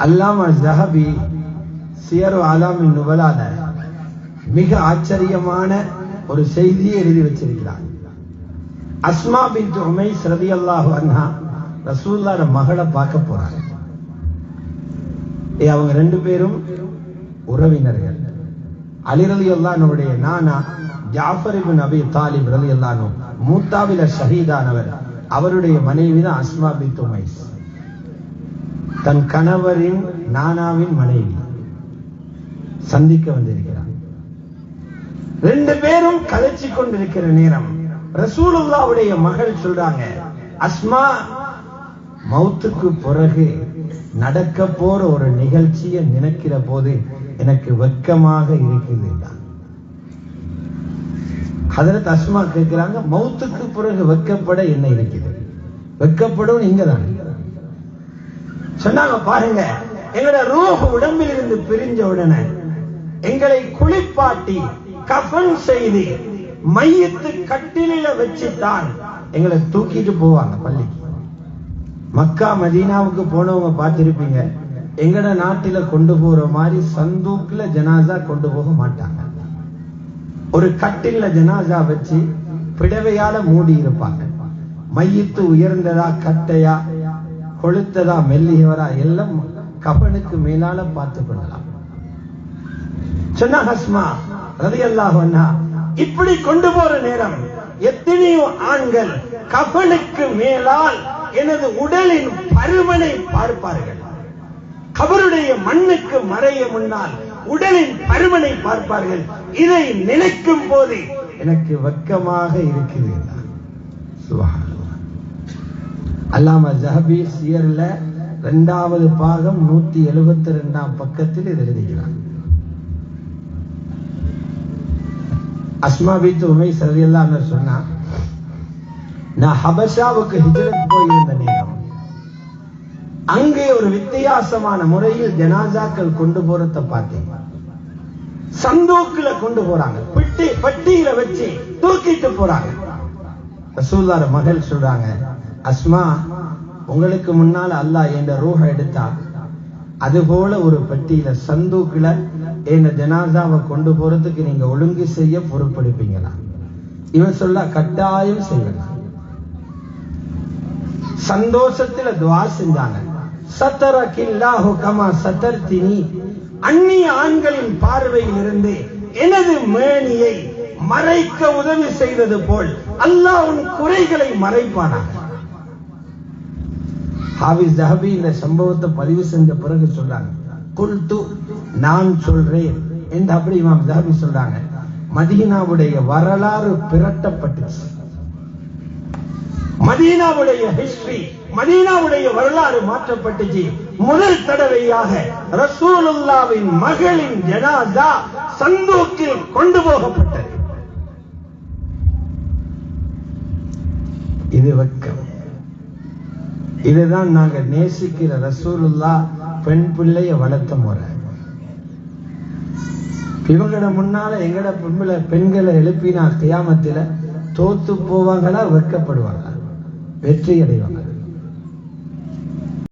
Allama ஸஹபி shear Alamin நுபலால மிக ஆச்சரியமான ஒரு செய்தியை எழுதி வச்சிருக்கிறார். அஸ்மா பின்த் உமைஸ் ரலியல்லாஹு அன்ஹா ரசூலுல்லாஹ்வோட மகளை பார்க்க போறாங்க. அவங்க ரெண்டு பேரும் உறவினர்கள். அலி ரலியல்லாஹு அன்ஹுடைய நானா ஜாஃபர் இப்னு அபி தாலிப் ரலியல்லாஹு அன்ஹு மூத்தாவில ஷஹீதானவர். அவருடைய மனைவி தான் அஸ்மா பின்த் உமைஸ். தன் கணவரின் நானாவின் மனைவி சந்திக்க வந்திருக்கிறார். ரெண்டு பேரும் கலைச்சு கொண்டிருக்கிற நேரம் ரசூலுல்லாஹ்வுடைய மகள் சொல்றாங்க, அஸ்மா, மௌத்துக்கு பிறகு நடக்க போற ஒரு நிகழ்ச்சியை நினைக்கிற போது எனக்கு வெட்கமாக இருக்குது. ஹஜ்ரத் அஸ்மா கேட்கிறாங்க, மௌத்துக்கு பிறகு வெட்கப்பட என்ன இருக்குது? வெட்கப்படும் இங்க தான் சொன்னாங்க. பாருங்க, எங்களோட ரூஹ் உடம்பில் இருந்து பிரிஞ்ச உடனே எங்களை குளிப்பாட்டி கஃன் செய்து மையத்து கட்டிலில வச்சுத்தான் எங்களை தூக்கிட்டு போவாங்க பள்ளிக்கு. மக்கா மதீனாவுக்கு போனவங்க பார்த்திருப்பீங்க, எங்கட நாட்டில கொண்டு போற மாதிரி சந்தூக்குல ஜனாசா கொண்டு போக மாட்டாங்க. ஒரு கட்டில ஜனாசா வச்சு பிடவையால மூடி இருப்பாங்க. மையத்து உயர்ந்ததா கட்டையா கொளுத்ததா மெல்லியவரா எல்லாம் கஃனுக்கு மேலால பார்த்து கொள்ளலாம். சொன்னா அஸ்மா ரலியல்லாஹு அன்ஹா, இப்படி கொண்டு போற நேரம் எத்தனையோ ஆண்கள் கஃனுக்கு மேலால் எனது உடலின் பருமனை பார்ப்பார்கள். கபருடைய மண்ணுக்கு மறைய முன்னால் உடலின் பருமனை பார்ப்பார்கள். இதை நினைக்கும் போது எனக்கு வெட்கமாக இருக்குது. சுப்ஹானல்லாஹ். அல்லாமா ஸஹபி சியர்ல 2வது பாகம் 172ஆம் பக்கத்தில் இது எழுதுகிறார். அஸ்மா பின்த் உமைஸ் ரலியல்லாஹு அன்ஹா சொன்னா, நான் ஹபஷாவுக்கு ஹிஜ்ரத் போயிருந்த நேரம் அங்கே ஒரு வித்தியாசமான முறையில் ஜனாசாக்கள் கொண்டு போறத பார்த்தேன். சந்தூக்குல கொண்டு போறாங்க, பட்டியில வச்சு தூக்கிட்டு போறாங்க. ரசூலுல்லாஹ் மகள் சொல்றாங்க, அஸ்மா, உங்களுக்கு முன்னால அல்லாஹ் என்ற ரூஹ எடுத்தா அது போல ஒரு பட்டியில சந்தூக்குல என் ஜனாசாவை கொண்டு போறதுக்கு நீங்க ஒழுங்கு செய்ய பொறுப்பெடுப்பீங்களா? இவன் சொல்ல, கட்டாயம் செய்யலாம். சந்தோஷத்துல துஆ செஞ்சாங்க. சத்தரகில்லாஹு கமா சத்தர்தினி, அந்நிய ஆண்களின் பார்வையில் இருந்து எனது மேனியை மறைக்க உதவி செய்தது போல் அல்லாஹ் உன் குறைகளை மறைப்பானாக. ஹாஃபிஸ் ஸஹபி இந்த சம்பவத்தை பதிவு செஞ்ச பிறகு சொல்றாங்க, குல்து, நான் சொல்றேன் என்று அப்படி இமாம் ஸஹபி சொல்றாங்க. மதீனாவுடைய வரலாறு பிரட்டப்பட்டுச்சு. மதீனாவுடைய ஹிஸ்டரி, மதீனாவுடைய வரலாறு மாற்றப்பட்டுச்சு. முதல் தடவையாக ரசூலுல்லாஹ்வின் மகளின் ஜனாஸா சந்தூக்கில் கொண்டு போகப்பட்டது. இது வெட்கம். இதுதான் நாங்க நேசிக்கிற ரசூலுல்லாஹ் பெண் பிள்ளைய வளர்த்த முறை. இவங்கள முன்னால எங்கட பெண்களை எழுப்பினா கியாமத்தில தோத்து போவாங்களா, வெட்கப்படுவாங்களா, வெற்றி அடைவாங்க?